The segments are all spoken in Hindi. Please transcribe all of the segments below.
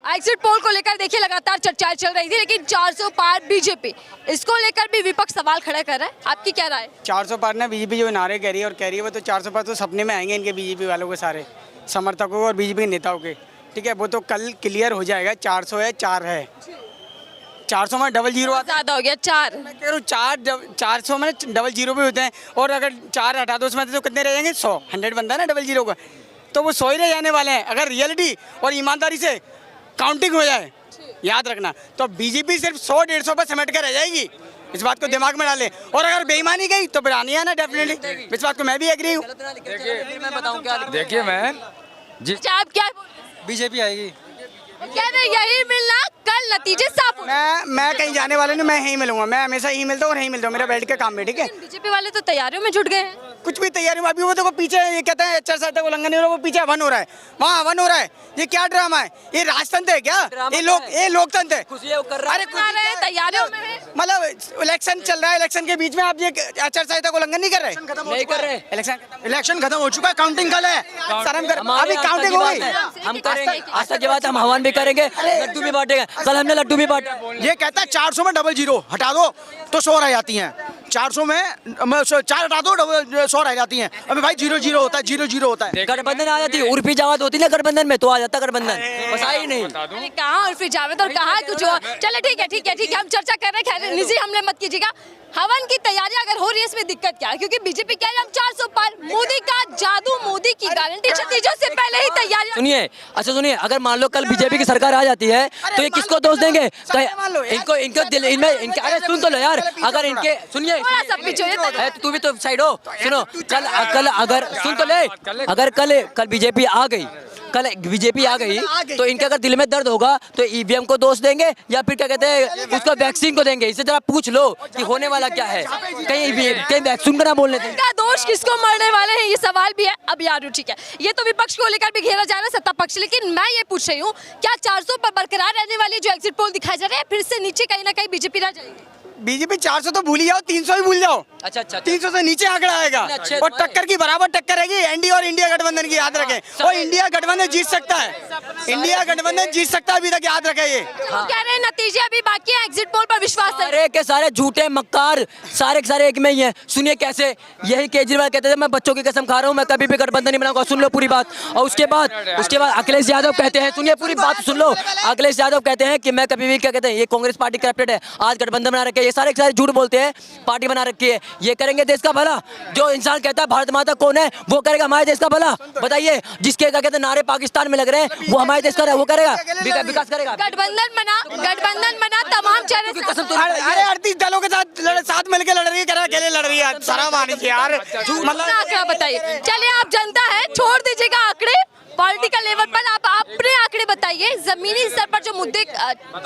एग्जिट पोल को लेकर देखिए लगातार चर्चाएं चल रही थी, लेकिन 400 पार बीजेपी, इसको लेकर भी विपक्ष सवाल खड़ा कर रहा है। आपकी क्या राय? 400 पार ना बीजेपी जो नारे कह रही है और कह रही है वो तो 400 पार तो सपने में आएंगे इनके बीजेपी वालों के सारे समर्थकों और बीजेपी के नेताओं के। ठीक है, वो तो कल क्लियर हो जाएगा। 400 है, 4 है, 400 में डबल जीरो आता है। ज्यादा हो गया 4। मैं कह रहा हूँ 400 में डबल जीरो भी होते हैं, और अगर 4 हटा दो उसमें तो कितने रह जाएंगे? 100, 100 बनता है ना डबल जीरो का, तो वो 100 ही रह जाने वाले हैं अगर रियलिटी और ईमानदारी से काउंटिंग हो जाए। याद रखना, तो बीजेपी सिर्फ 100-150 पर सिमट कर रह जाएगी, इस बात को दिमाग में डालें। और अगर बेईमानी गई तो फिर आनी है ना डेफिनेटली, इस बात को मैं भी एग्री हूँ। मैं बताऊं क्या? देखिए मैं आप क्या बीजेपी आएगी। कह रहे यही मिलना, कल नतीजे साफ हो। मैं कहीं जाने वाले नहीं, मैं यहीं मिलूंगा, मैं हमेशा यहीं मिलता हूँ और यहीं मिलता हूँ, मेरा बैठ के काम में। ठीक है, बीजेपी वाले तो तैयारियों में जुट गए हैं। कुछ भी तैयारी में अभी वो देखो पीछे ये कहते हैं आचार-संहिता का उल्लंघन नहीं हो रहा, वो पीछे हवन हो रहा है, वहाँ हवन हो रहा है। ये क्या ड्रामा है? ये राजतंत्र है क्या? ये लोकतंत्र है। अरे तैयारियों में है। मतलब इलेक्शन चल रहा है, इलेक्शन के बीच में आप ये आचार-संहिता को उल्लंघन नहीं कर रहे? नहीं कर रहे। इलेक्शन खत्म हो चुका है, काउंटिंग कल है, शर्म कर, अभी काउंटिंग हो गई। हम करेंगे आज तक के बाद हम हवन भी करेंगे, लड्डू भी बांटेंगे। कल हमने लड्डू भी बांटे। ये कहता है 400 में डबल जीरो हटा दो तो 100 रह जाती हैं, 400 में 4 हटा दो 100 रह जाती हैं। अबे भाई 0-0 होता है, 0-0 होता है। गठबंधन आ जाती है, उर्फी जावत होती ना गठबंधन में, तो आ जाता गठबंधन, बस आई नहीं। अरे कहाँ उर्फी जावेद और कहाँ कुछ और। चलो ठीक है, हम चर्चा कर रहे हैं, खैर निजी हमले मत कीजिएगा। हवन की तैयारी अगर हो रही है, इसमें दिक्कत क्या है? क्योंकि बीजेपी कह रही है हम 400 पार, मोदी का जादू, मोदी की गारंटी, नतीजों से पहले ही तैयारी। सुनिए, अच्छा सुनिए, अगर मान लो कल बीजेपी की सरकार आ जाती है तो ये किसको दोष देंगे? इनको दिल इनमें इनके, अरे सुन तो लो यार, अगर इनके सुनिए तू भी तो साइड हो, सुनो। कल अगर सुन तो ले, अगर कल बीजेपी आ गई, कल बीजेपी आ गई तो इनके अगर दिल में दर्द होगा तो ईवीएम को दोष देंगे या फिर क्या कहते हैं उसको वैक्सीन को देंगे? इसे जरा पूछ लो कि होने वाला क्या है। कहीं वैक्सीन का ना बोलने दें। का दोष किसको मरने वाले हैं, ये सवाल भी है। अब यार ठीक है, ये तो विपक्ष को लेकर भी घेरा जा रहा है, सत्ता पक्ष। लेकिन मैं ये पूछ रही हूँ, क्या 400 पर बरकरार रहने वाली जो एग्जिट पोल दिखाई जा रहे हैं, फिर से नीचे कहीं ना कहीं बीजेपी रह जाएगी? बीजेपी 400 तो भूल ही जाओ, 300 ही भूल जाओ। अच्छा 300 से नीचे आंकड़ा आएगा और टक्कर की बराबर टक्कर रहेगी एनडीए और इंडिया गठबंधन की। याद रखें, और इंडिया गठबंधन जीत सकता है, इंडिया गठबंधन जीत सकता है, अभी तक याद रखें। ये कह रहे हैं नतीजे अभी बाकी है, एग्जिट पोल पर विश्वास है। सारे के सारे झूठे मक्कार, सारे के सारे एक में ही हैं। सुनिए कैसे, यही केजरीवाल कहते थे मैं बच्चों की कसम खा रहा हूँ, मैं कभी भी गठबंधन नहीं बनाऊंगा। सुन लो पूरी बात। और उसके बाद अखिलेश यादव कहते हैं, सुनिए पूरी बात सुन लो, अखिलेश यादव कहते हैं कि मैं कभी भी, क्या कहते हैं, ये कांग्रेस पार्टी करप्टेड है, आज गठबंधन बना रखे, ये सारे के सारे झूठ बोलते हैं, पार्टी बना रखी है, ये करेंगे देश का भला। जो इंसान कहता है भारत माता कौन है, वो करेगा हमारे देश का भला। बताइए, जिसके क्या कहते हैं नारे पाकिस्तान में लग रहे हैं, वो हमारे देश का वो करेगा, विकास करेगा। गठबंधन बना तमाम चेहरे। अरे 38 दलों के साथ मिलकर लड़ रही है, अकेले लड़ रही है, सारा मानिए यार। मतलब आंकड़ा बताइए। चलिए, आप जनता है, छोड़ दीजिएगा आंकड़े, पॉलिटिकल लेवल पर आप अपने आंकड़े बताइए। जमीनी स्तर पर जो मुद्दे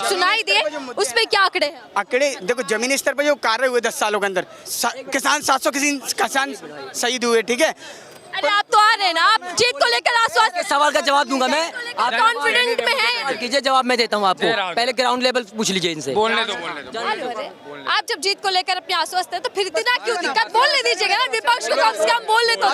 सुनाई दिए, उसमें क्या आंकड़े हैं? आंकड़े देखो, जमीनी स्तर पर जो कार्य हुए 10 सालों के अंदर, किसान 700 किसान शहीद हुए। ठीक है, अरे आप तो आ रहे हैं ना, आप जीत को लेकर आश्वासन। सवाल का जवाब दूंगा मैं, आप कॉन्फिडेंट में हैं? कीजिए, जवाब मैं देता हूँ आपको। पहले ग्राउंड लेवल पूछ लीजिए इनसे। बोलने दो। आप जब जीत को लेकर अपने आश्वस्त हैं तो फिर इतना क्यों दिक्कत? बोलने दीजिएगा ना, विपक्ष को कम से कम बोलने तो।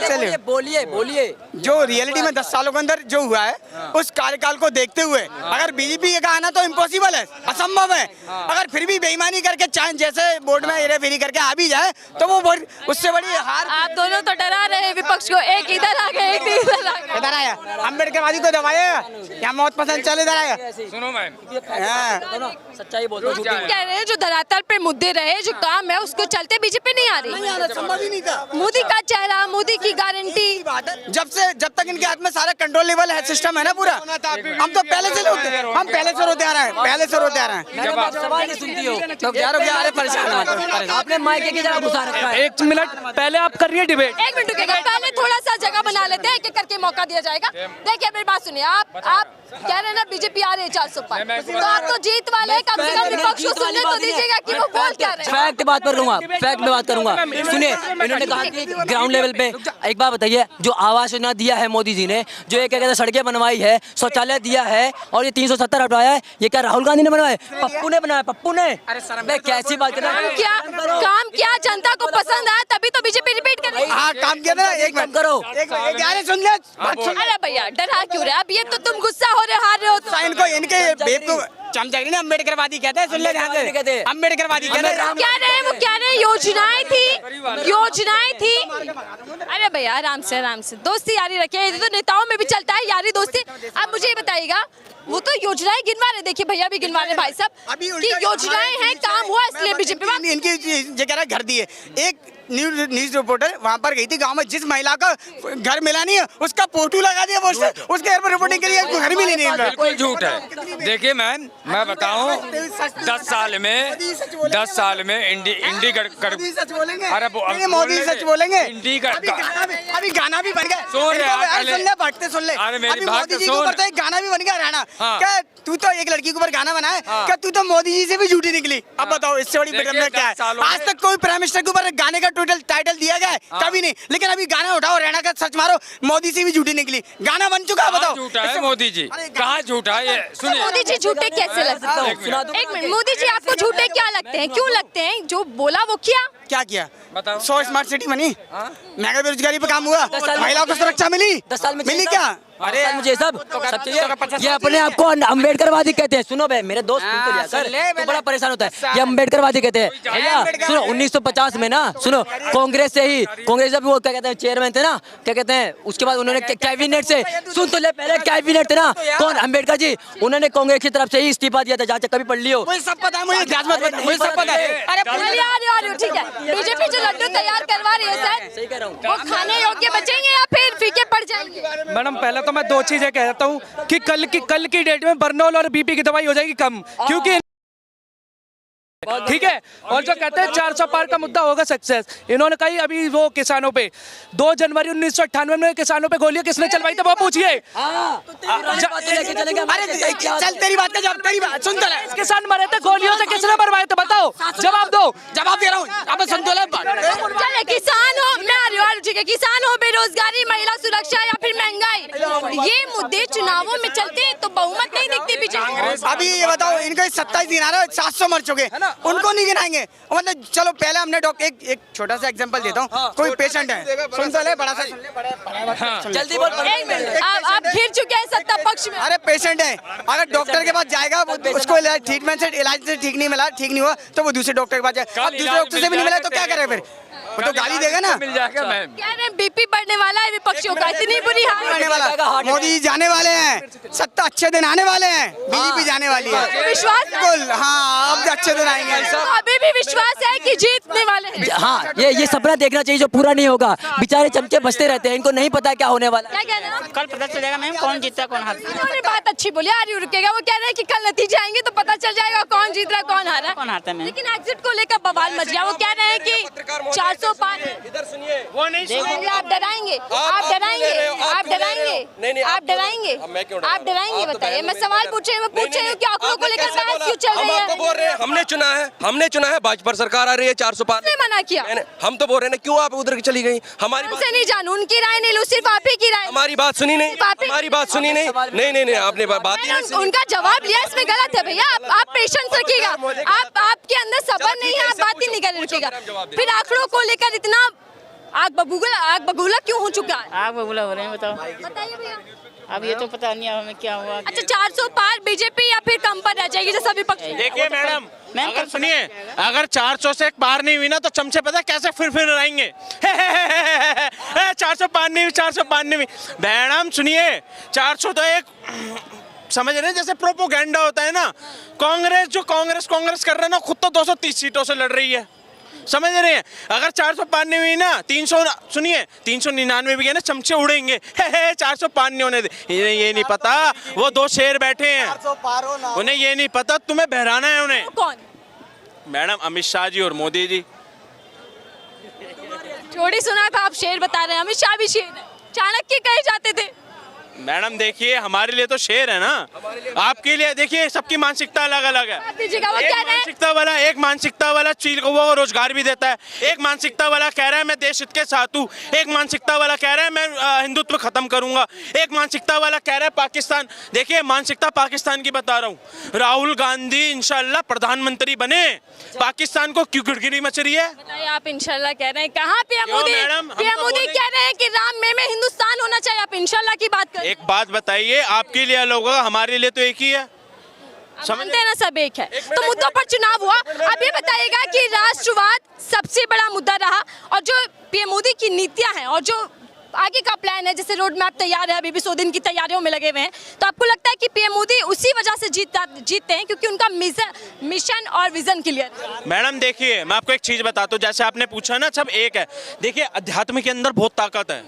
बोलिए। जो रियलिटी में 10 सालों के अंदर जो हुआ है, उस कार्यकाल को देखते हुए अगर बीजेपी का आना तो इम्पॉसिबल है, असंभव है। अगर फिर भी बेईमानी करके चाहे जैसे बोर्ड में हेराफेरी करके आ भी जाए तो वो उससे बड़ी हार। आप दोनों तो डरा रहे हैं विपक्ष को, एक इधर आ गए, एक इधर आ गए। इधर आया, अम्बेडकरवादी को दबाएगा, यहाँ मौत पसंद चल, इधर आया। सुनो मैं सच्चाई बोलता हूँ। कह रहे हैं जो धरातल पे मुद्दे रहे, जो काम है, उसको चलते बीजेपी नहीं आ रही। संभव ही नहीं था। मोदी का चेहरा, मोदी की गारंटी, जब तक इनके हाथ में सारा कंट्रोल लेवल है, सिस्टम है ना पूरा। हम तो पहले से रोते आ रहे हैं, सवाल नहीं सुनती हो तो परेशान। आपने माइक की जगह घुसा रखा है। 1 मिनट पहले आप कर रही है डिबेट। 1 मिनट रुकिएगा, पहले थोड़ा सा जगह बना लेते हैं, एक एक करके मौका दिया जाएगा। देखिए मेरी बात सुनिए, आप कह रहे हैं ना बीजेपी आ रही है 400 पर, तो आप तो जीत वाले हैं, कम से कम विपक्ष को सुनने तो दीजिएगा कि वो बोल क्या रहे हैं? फैक्ट बात पर करूंगा, फैक्ट में बात करूंगा। सुनिए, इन्होंने कहा कि ग्राउंड लेवल पे एक बात बताइए, जो आवास योजना दिया है मोदी जी ने, जो ये क्या कहते हैं सड़कें बनवाई है, शौचालय दिया है, और ये 370 हटवाया है, ये क्या राहुल गांधी ने बनवाया है? पप्पू ने बनाया, पप्पू ने। मैं कैसी बात कर रहा हूँ? काम क्या जनता को पसंद आया तभी तो बीजेपी रिपीट कर रही है। हाँ काम किया था, एक काम करो। अरे सुन ले, बात सुन। अरे भैया डरा क्यों रहे? अब ये तो तुम गुस्सा हो रहे, हार रहे हो तो। इनको इनके बेब को चमचगड़ी ने अम्बेडकरवादी कहते हैं, सुन ले ध्यान से, अम्बेडकरवादी कहते हैं। क्या रहे वो, क्या रहे? योजनाएं थी। अरे भैया आराम से दोस्ती यारी रखिए, ये तो नेताओं में भी चलता है यारी दोस्ती। अब मुझे ये बताइएगा, वो तो योजनाएं गिनवा रहे, देखिए भैया भी गिनवा रहे भाई साहब कि योजनाएं हैं, काम हुआ, इसलिए बीजेपी इनकी जगह घर दिए। एक न्यूज रिपोर्टर वहाँ पर गई थी गांव में, जिस महिला का घर मिला नहीं है उसका फोटो लगा दिया पोस्टर, उसके घर पर रिपोर्टिंग के लिए घर मिली नहीं है। बिल्कुल झूठ है। देखिए मैम, मैं बताऊं 10 साल में इंडी अरे मोदी सच बोलेंगे। अभी गाना भी बन गया, सुन ले अरे मेरी अभी बात मोदी तो जी के सुन। ऊपर तो एक गाना भी बन गया हरियाणा। हाँ। क्या तू तो एक लड़की के ऊपर गाना बनाए, क्या तू तो मोदी जी से भी झूठी निकली? अब बताओ इससे बड़ी देखिए, बेटम क्या 10 सालों है? में- आज तक कोई प्राइम मिनिस्टर के ऊपर गाने का टाइटल दिया गया है? कभी नहीं। लेकिन अभी गाना उठाओ, हरियाणा का सर्च मारो, मोदी से भी झूठी निकली, गाना बन चुका है। बताओ झूठा है मोदी जी, कहाँ झूठा है ये? सुनिए, मोदी जी झूठे कैसे लगते हैं? एक मिनट, मोदी जी आपको झूठे क्या लगते हैं, क्यों लगते हैं? जो बोला वो किया। क्या किया? बताओ। 100 स्मार्ट सिटी बनी, महंगा बेरोजगारी पे काम हुआ, 10 साल में- महिलाओं को सुरक्षा मिली, 10 साल में मिली चाहिए क्या? अरे मुझे सब चाहिए। 50 ये अपने आप को अम्बेडकरवादी कहते हैं। सुनो बे, मेरे दोस्त सुन तो लिया सुन ले, कर, तो बड़ा परेशान होता है। ये अम्बेडकरवादी कहते हैं भैया। सुनो 1950 में ना, सुनो कांग्रेस जब वो क्या कहते हैं चेयरमैन थे ना, क्या कहते हैं, उसके बाद उन्होंने कैबिनेट से, सुन तो ले, पहले कैबिनेट थे ना, कौन? अम्बेडकर जी। उन्होंने कांग्रेस की तरफ से ही इस्तीफा दिया था, जहाँ तक कभी पढ़ लियो। मुझे सब पता है, मुझे इतिहास मत बता, मुझे सब पता है। अरे चलिए आ रही हो, ठीक है। बीजेपी जो लड्डू तैयार करवा रही है सर, सही कह रहा हूँ। वो खाने योग्य बचेंगे या फिर फीके पड़ जाएंगे? मैडम पहले तो मैं 2 चीजें कहता हूँ कि कल की डेट में बर्नोल और बीपी की दवाई हो जाएगी कम, क्योंकि ठीक है। और जो कहते हैं 400 पार का मुद्दा होगा सक्सेस, इन्होंने कही अभी वो किसानों पे 2 जनवरी 1998 में किसानों पे गोलियां किसने चलवाई थी वो पूछिए। अरे चल तेरी बात का जवाब, तेरी बात सुन तो ले। किसान मरे थे गोलियों से, किसने मरवाए थे बताओ, जवाब दो। जवाब दे रहा हूँ, अब सुन तो ले। चले किसान हो, मैं आ रही हूँ, ठीक है, किसान हो, बेरोजगारी, महिला सुरक्षा या फिर महंगाई, ये मुद्दे चुनावों में चलते हैं तो बहुमत नहीं दिखती बीजेपी। अभी ये बताओ, इनका 27 दिन आ रहा है, 700 मर चुके, उनको नहीं गिनाएंगे? मतलब चलो पहले हमने एक छोटा सा एग्जांपल देता हूँ। कोई पेशेंट है, सुन तो ले, बड़ा सा सुन ले, बड़ा जल्दी बोल। एक मिनट, आप घिर चुके हैं सत्ता पक्ष में। अरे पेशेंट है, अगर डॉक्टर के पास जाएगा, उसको ट्रीटमेंट से, इलाज से ठीक नहीं हुआ तो वो दूसरे डॉक्टर के पास जाए। अब दूसरे डॉक्टर से भी नहीं मिला तो क्या करे फिर? वो तो गाली देगा ना। मिल जाएगा मैम। कह रहे हैं बीपी बढ़ने वाला है विपक्षियों का, इतनी बुरी हाल आने वाला, मोदी जी जाने वाले हैं, सत्ता अच्छे दिन आने वाले हैं, बीजेपी जाने वाली है। विश्वास है? बिल्कुल, हाँ अब अच्छे दिन आएंगे। तो अभी भी विश्वास है कि जीतने वाले हैं? हाँ, ये सपना देखना चाहिए जो पूरा नहीं होगा। बेचारे चमचे बसते रहते हैं, इनको नहीं पता क्या होने वाला। क्या कह रहे हैं? कल पता चलेगा मैम कौन जीतता कौन हारता। उन्होंने बात अच्छी बोली, आ रही रुकेगा। वो कह रहे हैं कि कल नतीजे आएंगे तो पता चल जाएगा कौन जीत रहा है कौन हारा है। कौन हारता है मैम? लेकिन एग्जिट को लेकर बवाल मच गया। वो कह रहे हैं कि 400 पार, वो नहीं देखेंगे, आप डराएंगे, आप डराएंगे, आप डराएंगे, आप डराएंगे, आप डराएंगे। बताइए, मैं सवाल पूछ रही हूँ कि आंकड़ों को लेकर बहस क्यों चल रही आपको बोल है? रहे हैं, हमने चुना है, भाजपा सरकार आ रही है 400 पार। किसने मना किया? हम तो बोल रहे हैं क्यों आप उधर चली गई? हमारी उनसे नहीं जानू, उनकी राय नहीं लूँ, सिर्फ आप ही की राय। हमारी बात सुनी नहीं, हमारी बात सुनी नहीं, नहीं आपने बात ही नहीं सुनी। उनका जवाब लिया, इसमें गलत है भैया। आप पेशेंस रखिएगा, आपके अंदर सब्र नहीं है, आप बात ही नहीं कर रखिएगा। फिर आंकड़ों को लेकर इतना आग बबूला क्यों हो चुका है? आग बबूला हो रहे हैं, बताओ। बताइए भैया। अब ये तो पता नहीं हमें क्या हुआ। अच्छा, 400 पार बीजेपी या फिर कम पर रह जाएगी जैसा विपक्ष? देखिए मैडम, मैम, अगर सुनिए, अगर 400 से पार नहीं हुई ना तो चमचे पता कैसे फिर रहेंगे। 400 पार नहीं हुई, 400 पार नहीं हुई। मैडम सुनिए, 400 तो एक समझ रहे हैं जैसे प्रोपोगेंडा होता है ना। कांग्रेस कर रहा है ना, खुद तो 230 सीटों से लड़ रही है, समझ रहे हैं। अगर 400 पार नहीं हुई ना, 399 भी है ना, चमचे उड़ेंगे। 400 पार नहीं होने दे। ये नहीं पता, वो 2 शेर बैठे हैं, उन्हें ये नहीं पता तुम्हें बहराना है उन्हें। कौन? मैडम अमित शाह जी और मोदी जी। जोड़ी सुना था, आप शेर बता रहे हैं। अमित शाह भी शेर है, चाणक्य कहे जाते थे। मैडम देखिए, हमारे लिए तो शेर है ना, आपके लिए देखिए सबकी मानसिकता अलग अलग है। दीजिएगा, वो कह रहे हैं एक मानसिकता वाला चीज को वो रोजगार भी देता है, एक मानसिकता वाला कह रहा है मैं देश हित के साथ हूँ, एक मानसिकता वाला कह रहा है मैं हिंदुत्व खत्म करूंगा, एक मानसिकता वाला कह रहा है पाकिस्तान। देखिए मानसिकता पाकिस्तान की बता रहा हूँ, राहुल गांधी इंशाल्लाह प्रधानमंत्री बने, पाकिस्तान को क्यों गिड़गिड़ी मच रही है? बताइए, आप इंशाल्लाह कह रहे हैं, कहाँ पीएम मोदी मैडम, हम तो पीएम मोदी बोलेंगे। कह रहे हैं कि राम में हिंदुस्तान होना चाहिए, आप इंशाल्लाह की बात करें। एक बात बताइए, आपके लिए अलग होगा, हमारे लिए तो एक ही है। समझते हैं ना, सब एक है। तो मुद्दों पर चुनाव हुआ, अब ये बताइएगा कि राष्ट्रवाद सबसे बड़ा मुद्दा रहा, और जो पीएम मोदी की नीतियां हैं और जो आगे का प्लान है, जैसे रोड मैप तैयार है, अभी भी 100 दिन की तैयारियों में लगे हुए हैं, तो आपको लगता है कि पीएम मोदी उसी वजह से जीतते हैं क्योंकि उनका मिशन और विजन क्लियर है? मैडम देखिए, मैं आपको एक चीज बताता हूँ, जैसे आपने पूछा ना, सब एक है। देखिए अध्यात्म के अंदर बहुत ताकत है,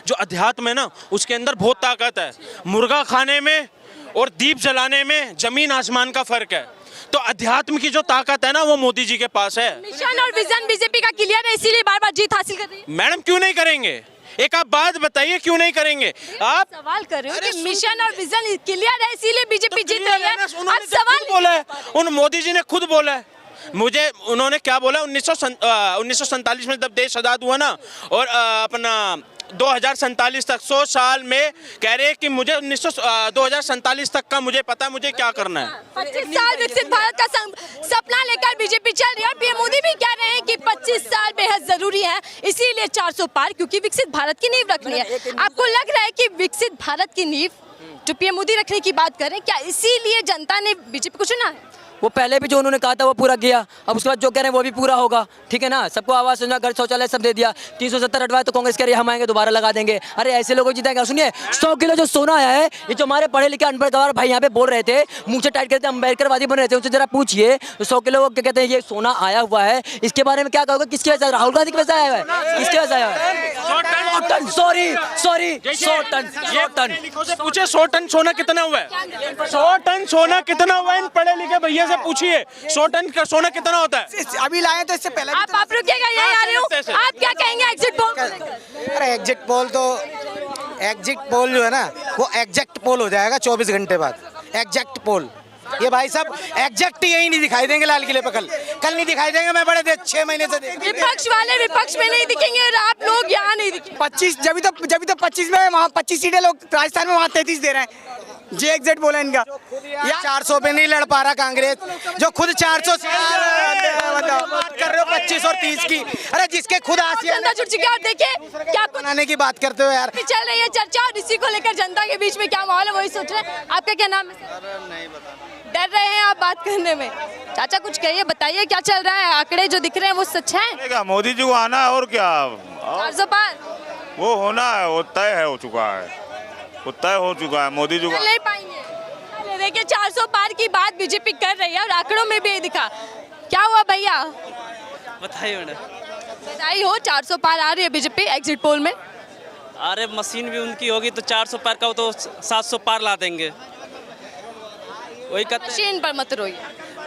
जो अध्यात्म है ना उसके अंदर बहुत ताकत है। मुर्गा खाने में और दीप जलाने में जमीन आसमान का फर्क है। तो अध्यात्म की जो ताकत है ना वो मोदी जी के पास है। मिशन और विजन बीजेपी का क्लियर है, इसीलिए बार बार जीत हासिल कर रही है। मैडम क्यों नहीं करेंगे? एक आप बात बताइए, क्यों नहीं करेंगे? आप सवाल कर रहे हो कि मिशन और विजन क्लियर है इसीलिए बीजेपी जीत रही है। आप उन्होंने सवाल बोला है, उन मोदी जी ने खुद बोला है। मुझे उन्होंने क्या बोला, 1947 में जब देश आजाद हुआ ना, और अपना 2047 तक 100 साल में कह रहे हैं कि मुझे 2047 तक का मुझे पता है मुझे क्या करना है। 25 साल विकसित भारत का सपना लेकर बीजेपी चल रही है, और पीएम मोदी भी कह रहे हैं कि 25 साल बेहद जरूरी है, इसीलिए 400 पार, क्योंकि विकसित भारत की नींव रखनी है। आपको लग रहा है कि विकसित भारत की नींव जो पीएम मोदी रखने की बात करें, क्या इसीलिए जनता ने बीजेपी को चुना है? वो पहले भी जो उन्होंने कहा था वो पूरा किया, अब उसके बाद जो कह रहे हैं वो भी पूरा होगा, ठीक है ना। सबको आवास योजना, घर, शौचालय सब दे दिया। 370 हटवाए तो कांग्रेस कह रही है हम आएंगे दोबारा लगा देंगे। अरे ऐसे लोगों को जिताएंगे। सुनिए, 100 किलो जो सोना आया है, ये जो हमारे पढ़े लिखे अनपढ़ गवार भाई यहाँ पे बोल रहे थे, मुंह से टाइट करते अम्बेडकरवादी बन रहे थे, उनसे जरा पूछिए 100 किलो क्या कहते हैं ये सोना आया हुआ है, इसके बारे में क्या कहोगे? किसकी वजह से? राहुल गांधी की वजह से आया हुआ है? किसकी वजह से आया हुआ है? सॉरी 100 टन पूछे 100 टन सोना कितना हुआ है? 100 टन सोना कितना हुआ है? इन पढ़े लिखे भैया से पूछिए 100 टन का सोना कितना होता है? अभी लाए तो इससे पहले आप रुकिएगा, यही आ रही हूँ। आप क्या कहेंगे एग्जिट पोल को लेकर? अरे एग्जिट पोल जो है ना वो एग्जैक्ट पोल हो जाएगा 24 घंटे बाद। एग्जैक्ट पोल ये भाई साहब एग्जैक्ट यही नहीं दिखाई देंगे लाल किले पे, कल नहीं दिखाई देंगे। मैं बड़े 6 महीने से विपक्ष वाले विपक्ष में नहीं दिखेंगे और आप लोग यहाँ नहीं दिखेंगे। 25 जब तो 25 में वहाँ 25 सीटें लोग राजस्थान में, वहाँ 33 दे रहे हैं। जे एग्जिट बोला इनका। 400 पे नहीं लड़ पा रहा कांग्रेस, जो खुद 400 बात कर रहे हो 25 और 30 की। अरे जिसके खुद जनता जुट चुकी है, और देखिए क्या बनाने की बात करते हो यार। चल रही है चर्चा, और इसी को लेकर जनता के बीच में क्या माहौल है वही सोच रहे हैं। आपका क्या नाम है? डर रहे हैं आप बात करने में? चाचा कुछ कहिए, बताइए क्या चल रहा है? आंकड़े जो दिख रहे हैं वो सच है? मोदी जी को आना है और क्या, 400 पार वो होना है, वो तय है, हो चुका है, वो तय हो चुका है। मोदी जी को नहीं पाएंगे। देखिए 400 पार की बात बीजेपी कर रही है और आंकड़ों में भी यही दिखा। क्या हुआ भैया, बताइए मैडम। बधाई हो, 400 पार आ रही है बीजेपी एग्जिट पोल में। अरे मशीन भी उनकी होगी तो 400 पार का, वो तो 700 पार ला देंगे। वही कहते हैं, मशीन पर मत रोइए।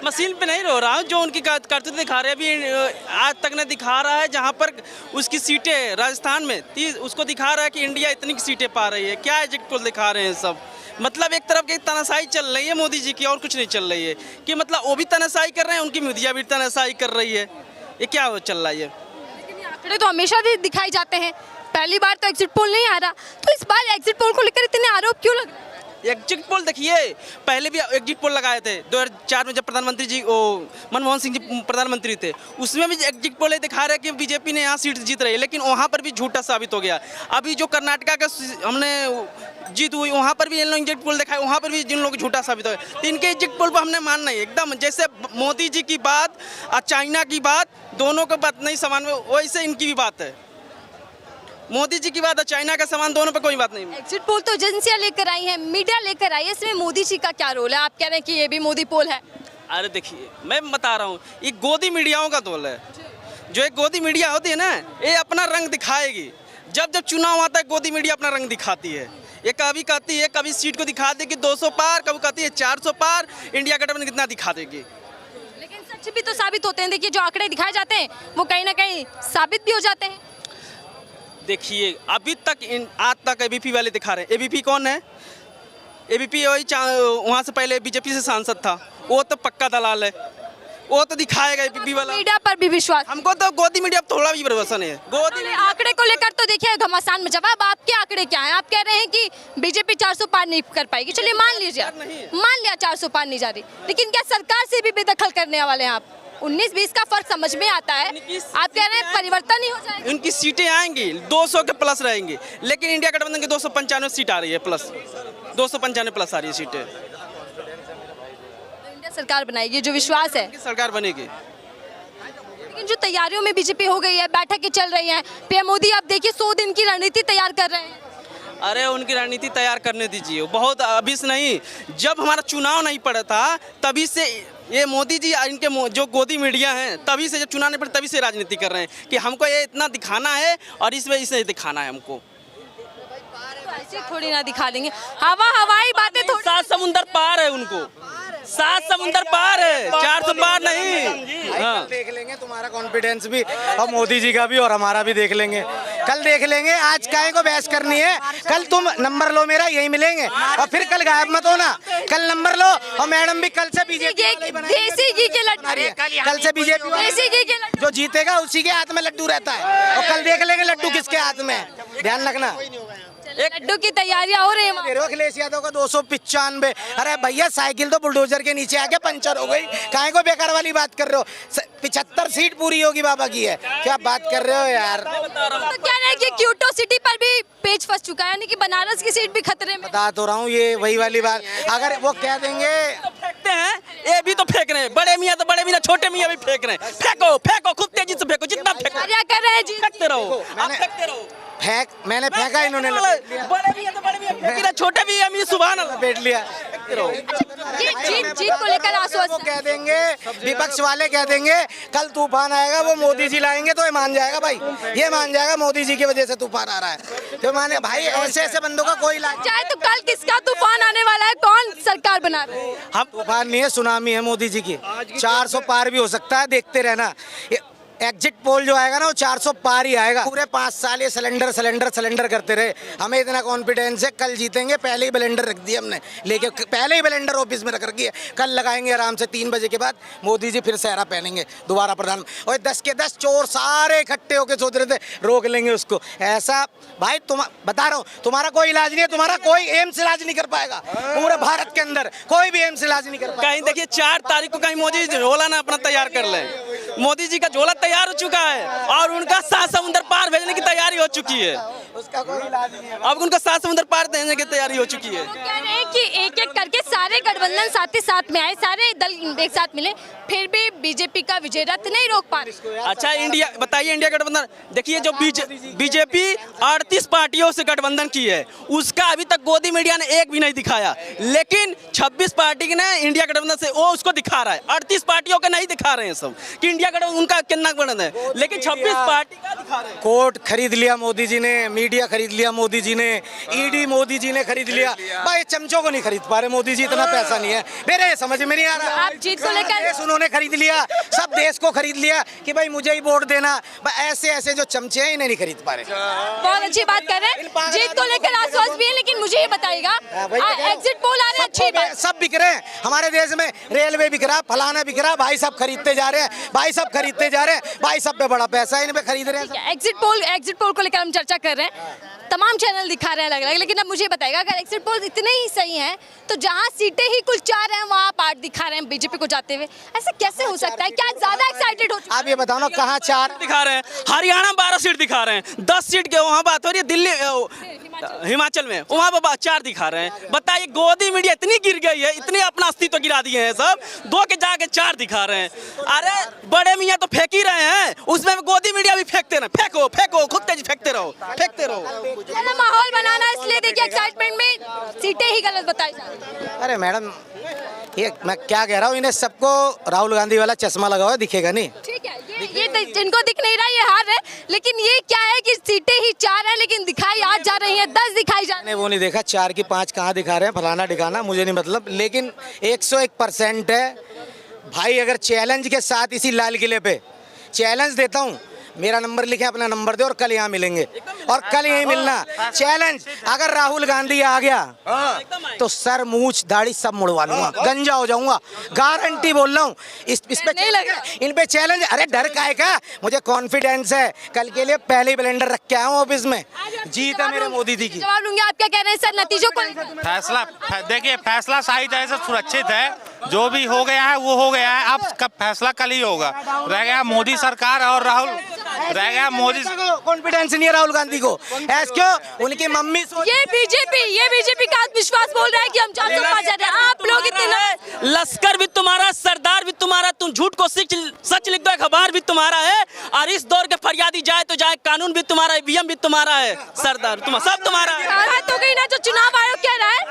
मशीन पे नहीं रो रहा हूँ, जो उनकी करतूत दिखा रहे हैं अभी आज तक ने दिखा रहा है। जहाँ पर उसकी सीटें राजस्थान में 30, उसको दिखा रहा है कि इंडिया इतनी की सीटें पा रही है। क्या एग्जिट पोल दिखा रहे हैं सब? मतलब एक तरफ की तनाशाई चल रही है मोदी जी की, और कुछ नहीं चल रही है। कि मतलब वो भी तनाशाई कर रहे हैं, उनकी मीडिया भी तनाशाई कर रही है। ये क्या चल रहा है? ये आंकड़े तो हमेशा दिखाई जाते हैं, पहली बार तो एग्जिट पोल नहीं आ रहा, तो इस बार एग्जिट पोल को लेकर इतने आरोप क्यों लग रहे हैं? एग्जिट पोल देखिए, पहले भी एग्जिट पोल लगाए थे 2004 में, जब प्रधानमंत्री जी मनमोहन सिंह जी प्रधानमंत्री थे, उसमें भी एग्जिट पोल दिखा रहे हैं कि बीजेपी ने यहाँ सीट जीत रही है, लेकिन वहाँ पर भी झूठा साबित हो गया। अभी जो कर्नाटका का हमने जीत हुई, वहाँ पर भी इन लोग एग्जिट पोल दिखाए, वहाँ पर भी जिन लोग झूठा साबित हो गया। तो इनके एग्जिट पोल पर हमने मानना है एकदम, जैसे मोदी जी की बात और चाइना की बात, दोनों का बात नहीं समान, वैसे इनकी भी बात है। मोदी जी की बात है, चाइना का सामान, दोनों पे कोई बात नहीं। एग्जिट पोल तो एजेंसियां लेकर आई हैं, मीडिया लेकर आई है, इसमें मोदी जी का क्या रोल है? आप कह रहे हैं कि ये भी मोदी पोल है। अरे देखिए, मैं बता रहा हूँ, ये गोदी मीडियाओं का रोल है। जो एक गोदी मीडिया होती है ना, ये अपना रंग दिखाएगी। जब जब चुनाव आता है, गोदी मीडिया अपना रंग दिखाती है। ये कभी कहती है, कभी सीट को दिखा देगी 200 पार, कभी कहती है 400 पार, इंडिया गठबंधन कितना दिखा देगी। लेकिन सच भी तो साबित होते हैं। देखिए जो आंकड़े दिखाए जाते हैं वो कहीं ना कहीं साबित भी हो जाते हैं। देखिए अभी तक आज तक एबीपी वाले दिखा रहे हैं। एबीपी कौन है? एबीपी वही वहाँ से पहले बीजेपी से सांसद था, वो तो पक्का दलाल है, वो तो दिखाएगा एबीपी वाला। मीडिया पर भी विश्वास, हमको तो गोदी मीडिया पर थोड़ा भी भरोसा नहीं है। गोदी आंकड़े को लेकर तो देखिए घमासान में जवाब, आपके आंकड़े क्या हैं? आप कह रहे हैं कि बीजेपी 400 पार नहीं कर पाएगी, चलिए मान लीजिए, मान लिया 400 पार नहीं जा रही, लेकिन क्या सरकार से भी बेदखल करने वाले हैं आप? 19-20 का फर्क समझ में आता है, आप कह रहे हैं परिवर्तन नहीं हो जाएगा? उनकी सीटें आएंगी 200 के प्लस रहेंगी, लेकिन इंडिया गठबंधन की 295 सीट आ रही है, प्लस 295 प्लस आ रही है सीटें। इंडिया सरकार बनाएगी, जो विश्वास है सरकार बनेगी। लेकिन जो तैयारियों में बीजेपी हो गई है, बैठकें चल रही हैं, पीएम मोदी आप देखिए 100 दिन की रणनीति तैयार कर रहे हैं। अरे उनकी रणनीति तैयार करने दीजिए, बहुत अभी से नहीं, जब हमारा चुनाव नहीं पड़ा था तभी से ये मोदी जी इनके जो गोदी मीडिया हैं तभी से, जब चुनाव नहीं पड़े तभी से राजनीति कर रहे हैं कि हमको ये इतना दिखाना है और इस वजह से दिखाना है हमको। ऐसे थोड़ी ना दिखा देंगे, हवाई बातें थोड़ी। 7 समुंदर पार है उनको, 7 समुंदर पार है, 400 पार नहीं। हाँ देख लेंगे तुम्हारा कॉन्फिडेंस भी और मोदी जी का भी और हमारा भी देख लेंगे, कल देख लेंगे। आज काहे को बहस करनी है? कल तुम नंबर लो मेरा, यही मिलेंगे और फिर कल गायब मत होना। कल नंबर लो और मैडम भी कल से बीजेपी देसी घी के लड्डू, कल से बीजेपी देसी घी के लड्डू जो जीतेगा उसी के हाथ में लड्डू रहता है, और कल देख लेंगे लड्डू किसके हाथ में है, ध्यान रखना। लड्डू की तैयारियां हो रही हैं। अखिलेश यादव का 295। अरे भैया साइकिल तो बुलडोजर के नीचे आके पंचर हो गई, काहे को बेकार वाली बात कर रहे हो? 75 सीट पूरी होगी बाबा की है, क्या बात कर रहे हो यार? तो कह रहे हैं कि क्यूटो सिटी पर भी पेच फंस चुका है, यानी कि बनारस की सीट भी खतरे में। बता तो रहा हूँ, ये वही वाली बात। अगर वो कह देंगे फेंकते हैं, ये भी तो फेंक रहे हैं, बड़े मियाँ तो बड़े मियाँ, छोटे मियाँ भी फेंक रहे हैं। फेंको फेंको, खूब तेजी से फेंको, जितना फेंको। क्या कर रहे हैं जी? फेंकते रहो, आप फेंकते रहो। मैंने फेंका, इन्होंने बड़े मियाँ तो बड़े मियाँ, छोटे भी हम सुभान अल्लाह बैठ लिया। जीत को लेकर आश्वस्त वो कह देंगे, विपक्ष वाले कह देंगे कल तूफान आएगा, वो मोदी जी लाएंगे तो ये मान जाएगा भाई, ये मान जाएगा मोदी जी की वजह से तूफान आ रहा है। तो माने भाई ऐसे ऐसे बंदों का कोई इलाज चाहे तो कल किसका तूफान आने वाला है, कौन सरकार बना रहे हैं? हम तूफान नहीं है, सुनामी है मोदी जी की। 400 पार भी हो सकता है, देखते रहना। एग्जिट पोल जो आएगा ना वो 400 पार ही आएगा। पूरे 5 साल ये सिलेंडर करते रहे, हमें इतना कॉन्फिडेंस है कल जीतेंगे। पहले ही ब्लेंडर रख दिया हमने लेके, पहले ही ब्लेंडर ऑफिस में रख रखी है, कल लगाएंगे आराम से। 3 बजे के बाद मोदी जी फिर सहरा पहनेंगे दोबारा प्रधान। और 10 के 10 चोर सारे इकट्ठे होकर सोच रहे थे रोक लेंगे उसको। ऐसा भाई तुम बता रहा हूँ, तुम्हारा कोई इलाज नहीं है, तुम्हारा कोई एम्स इलाज नहीं कर पाएगा पूरे भारत के अंदर, कोई भी एम्स इलाज नहीं कर पाएगा। कहीं देखिए 4 तारीख को कहीं मोदी जी झोला ना अपना तैयार कर ले। मोदी जी का झोला तैयार हो चुका है और उनका 7 समुंदर पार भेजने की तैयारी हो चुकी है, उसका कोई इलाज नहीं है। अब उनका 7 समुंदर पार देने की तैयारी हो चुकी है। कह रहे हैं कि एक एक करके सारे गठबंधन साथ ही साथ में आए, सारे दल एक साथ मिले, फिर भी बीजेपी का विजय रथ नहीं रोक पा रहे। अच्छा इंडिया बताइए, इंडिया गठबंधन देखिए, जो बीजेपी 38 पार्टियों से गठबंधन की है, उसका अभी तक गोदी मीडिया ने एक भी नहीं दिखाया, लेकिन 26 पार्टी ने इंडिया गठबंधन से वो उसको दिखा रहा है। 38 पार्टियों का नहीं दिखा रहे हैं सब कि इंडिया गठबंधन उनका कितना गठबंधन है, लेकिन 26 पार्टी का दिखा रहे हैं। कोर्ट खरीद लिया मोदी जी ने, मीडिया खरीद लिया मोदी जी ने, ईडी मोदी जी ने खरीद लिया। भाई चमचों को नहीं खरीद पा रहे, मोदी जी इतना पैसा नहीं है, मेरे समझ में नहीं आ रहा। आप जीत को लेकर उन्होंने खरीद लिया, सब देश को खरीद लिया कि भाई मुझे ही वोट देना। ऐसे ऐसे जो चमचे हैं इन्हें नहीं खरीद पा रहे। बहुत अच्छी बात कर रहे हैं, जीत को लेकर आश्वस्त भी है, लेकिन मुझे ये बताइएगा एग्जिट पोल आ रहे हैं, अच्छी बात, सब बिक रहे हैं हमारे देश में, रेलवे बिक रहा, फलाना बिक रहा, भाई सब खरीदते जा रहे हैं, भाई सब खरीदते जा रहे हैं, भाई सब पे बड़ा पैसा है, इन पे खरीद रहे हैं। एग्जिट पोल को लेकर हम चर्चा कर रहे हैं, तमाम चैनल दिखा रहे हैं अलग अलग, लेकिन अब मुझे बताएगा अगर एग्जिट पोल इतने ही सही हैं तो जहां सीटें ही कुल 4 हैं वहां आप 8 दिखा रहे हैं बीजेपी को जाते हुए, ऐसा कैसे हो सकता है? क्या ज्यादा एक्साइटेड हो? आप ये बताओ ना, कहाँ 4 दिखा रहे हैं? हरियाणा 12 सीट दिखा रहे हैं, 10 सीट के वहाँ बात हो रही है, दिल्ली हिमाचल में वहाँ पर 4 दिखा रहे हैं। बताइए गोदी मीडिया इतनी गिर गई है, इतनी अपना अस्तित्व गिरा दिए हैं सब, 2 के जाके 4 दिखा रहे हैं। अरे बड़े मियाँ तो फेंक ही रहे हैं, उसमें गोदी मीडिया भी फेंकते ना, फेंको फेंको, खुद तेज फेंकते रहो, फेंकते रहो। माहौल बनाना, इसलिए देखिए एक्साइटमेंट में सीटें ही गलत बताई जा रही हैं। अरे मैडम ये मैं क्या कह रहा हूँ, इन्हें सबको राहुल गांधी वाला चश्मा लगा हुआ दिखेगा नहीं। ठीक है, ये जिनको दिख नहीं रहा ये हार है, लेकिन ये क्या है कि सीटें ही 4 हैं लेकिन दिखाई आज जा रही हैं, 10 दिखाई जा रही हैं। वो नहीं देखा 4 की 5 कहाँ दिखा रहे हैं, फलाना दिखाना मुझे नहीं मतलब, लेकिन 101% है भाई। अगर चैलेंज के साथ इसी लाल किले पे चैलेंज देता हूँ मेरा नंबर लिखे, अपना नंबर दे और कल यहाँ मिलेंगे, और कल यहीं मिलना। चैलेंज, अगर राहुल गांधी आ गया तो सर मूछ दाढ़ी सब मुड़वा लूंगा, गंजा हो जाऊंगा, गारंटी बोल रहा हूँ। इस पे नहीं लगा। इन पे चैलेंज। अरे डर काहे का, मुझे कॉन्फिडेंस है, कल के लिए पहले ही ब्लेंडर रख के आया हूँ ऑफिस में। जीत है मेरे मोदी जी की। जवाब लूंगी। आप क्या कह रहे हैं सर, नतीजों को? फैसला देखिए, फैसला सही तरह से सुरक्षित है, जो भी हो गया है वो हो गया है। अब कब फैसला कल ही होगा। रह गया मोदी सरकार और राहुल, रह गया मोदी। कॉन्फिडेंस नहीं है राहुल गांधी को, ऐस क्यों? उनकी मम्मी ये बीजेपी का आत्मविश्वास बोल रहा है कि हम 400 पार जा रहे हैं। आप लोग इतने लश्कर भी तुम्हारा, सरदार भी तुम्हारा, तुम झूठ को सच लिख दो, अखबार भी तुम्हारा है, और इस दौर के फरियादी जाए तो जाए, कानून भी तुम्हारा है, ईवीएम भी तुम्हारा है, सरदार सब तुम्हारा है। तो कहीं ना जो चुनाव आयोग कह रहा है,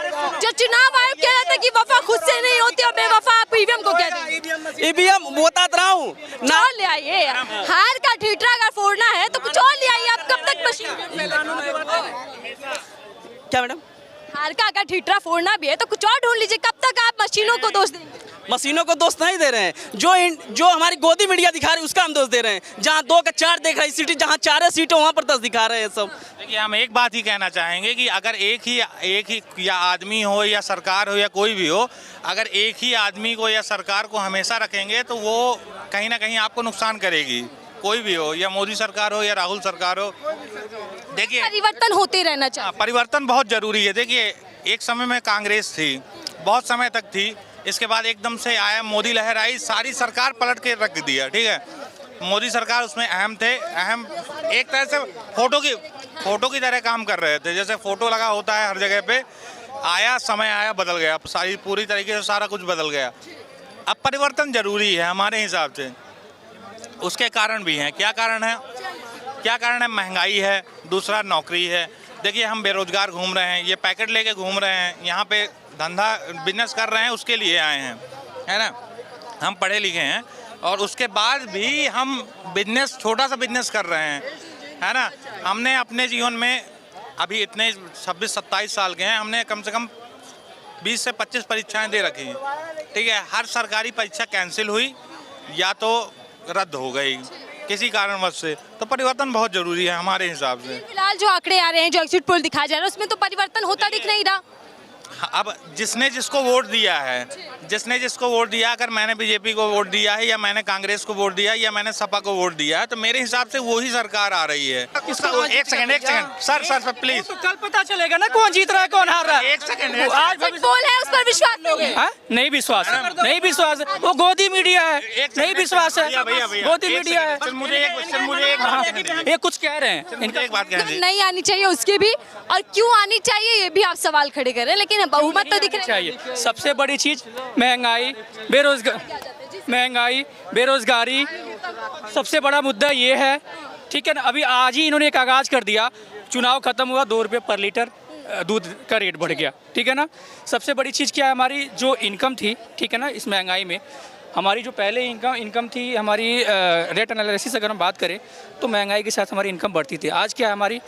जो चुनाव आयोग कह रहा था कि वफा खुद से नहीं होती और बेवफा, आप ईवीएम को कह रहे हैं। ईवीएम बता रहा हूँ ना, ले आइए। हार का ठीठरा अगर फोड़ना है तो कुछ और ले आइए। आप कब तक क्या मैडम? हार का अगर ठीठरा फोड़ना भी है तो कुछ और ढूंढ लीजिए। कब तक आप मशीनों को दोष देंगे? मशीनों को दोष नहीं दे रहे हैं, जो हमारी गोदी मीडिया दिखा रही है उसका हम दोष दे रहे हैं। जहाँ 2 का 4 देख रही सिटी, जहाँ 4 सीट है वहाँ पर 10 दिखा रहे हैं सब। देखिए, हम एक बात ही कहना चाहेंगे कि अगर एक ही या आदमी हो या सरकार हो या कोई भी हो, अगर एक ही आदमी को या सरकार को हमेशा रखेंगे तो वो कहीं ना कहीं आपको नुकसान करेगी। कोई भी हो, या मोदी सरकार हो या राहुल सरकार हो। देखिए, परिवर्तन होते रहना चाहिए। परिवर्तन बहुत जरूरी है। देखिए, एक समय में कांग्रेस थी, बहुत समय तक थी, इसके बाद एकदम से आया मोदी लहर आई, सारी सरकार पलट के रख दिया। ठीक है, मोदी सरकार उसमें अहम थे, एक तरह से फोटो की तरह काम कर रहे थे। जैसे फोटो लगा होता है हर जगह पे, आया समय आया बदल गया, सारी पूरी तरीके से सारा कुछ बदल गया। अब परिवर्तन जरूरी है हमारे हिसाब से। उसके कारण भी हैं। क्या कारण है? महंगाई है, दूसरा नौकरी है। देखिए, हम बेरोजगार घूम रहे हैं, ये पैकेट लेके घूम रहे हैं, यहाँ पे धंधा बिजनेस कर रहे हैं, उसके लिए आए हैं, है ना। हम पढ़े लिखे हैं और उसके बाद भी हम बिजनेस, छोटा सा बिजनेस कर रहे हैं, है ना। हमने अपने जीवन में अभी इतने 26-27 साल के हैं, हमने कम से कम 20 से 25 परीक्षाएं दे रखी हैं। ठीक है, हर सरकारी परीक्षा कैंसिल हुई या तो रद्द हो गई किसी कारणवश से। तो परिवर्तन बहुत जरूरी है हमारे हिसाब से। फिलहाल जो आंकड़े आ रहे हैं, जो एग्जिट पोल दिखाया जा रहा है, उसमें तो परिवर्तन होता दिख नहीं रहा। अब जिसने जिसको वोट दिया, अगर मैंने बीजेपी को वोट दिया है या मैंने कांग्रेस को वोट दिया है या मैंने सपा को वोट दिया है, तो मेरे हिसाब से वही सरकार आ रही है। एक सेकंड सर प्लीज, तो कल पता चलेगा ना कौन जीत रहा है कौन हार रहा है। एक सेकंड, आज पोल है, उस पर विश्वास नहीं विश्वास, वो गोदी मीडिया है, नहीं विश्वास है, गोदी मीडिया है। मुझे एक बात कहने दीजिए। ये कुछ कह रहे हैं, इनका एक बात कहने दीजिए। नहीं आनी चाहिए उसकी भी, और क्यों आनी चाहिए ये भी आप सवाल खड़े कर रहे हैं, लेकिन बहुमत तो दिख रहा है। चाहिए सबसे बड़ी चीज महंगाई, बेरोजगारी सबसे बड़ा मुद्दा ये है। ठीक है ना, अभी आज ही इन्होंने एक आगाज कर दिया, चुनाव खत्म हुआ, 2 रुपये पर लीटर दूध का रेट बढ़ गया। ठीक है ना, सबसे बड़ी चीज़ क्या है, हमारी जो इनकम थी, ठीक है ना, इस महंगाई में हमारी जो पहले इनकम थी, हमारी रेट एनालिसिस अगर हम बात करें तो महंगाई के साथ हमारी इनकम बढ़ती थी। आज क्या है, हमारी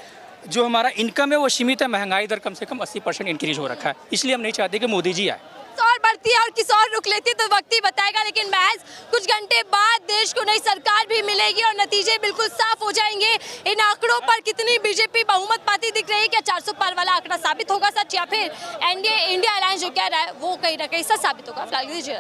जो हमारा इनकम है वो सीमित है, महंगाई दर कम से कम 80% इंक्रीज हो रखा है। इसलिए हम नहीं चाहते कि मोदी जी आए। और बढ़ती है और किस और रुक लेती है तो वक्त ही बताएगा, लेकिन महज कुछ घंटे बाद देश को नई सरकार भी मिलेगी और नतीजे बिल्कुल साफ हो जाएंगे। इन आंकड़ों पर कितनी बीजेपी बहुमत पाती दिख रही है, क्या 400 पार वाला आंकड़ा साबित होगा सच, या फिर एनडीए इंडिया अलायंस जो कह रहा है वो कहीं ना कहीं सच साबित होगा। फिलहाल दीजिए।